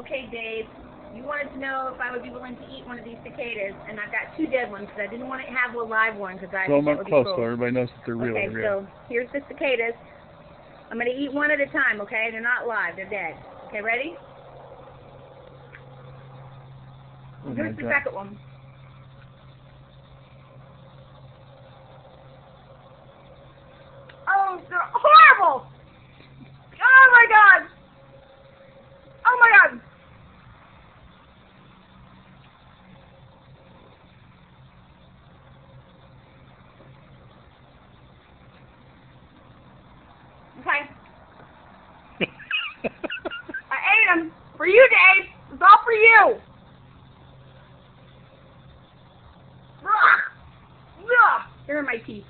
Okay, Dave, you wanted to know if I would be willing to eat one of these cicadas, and I've got 2 dead ones because I didn't want to have a live one because I Throw them thought up it would be close cruel. so everybody knows that they're real. Okay, so here's the cicadas. I'm going to eat one at a time, okay? They're not live, they're dead. Okay, ready? Oh, Here's the second one. Oh, they're horrible! Oh my god! Oh my god! Okay. I ate them. For you, Dave. It's all for you. Ugh. Ugh. Here are my teeth.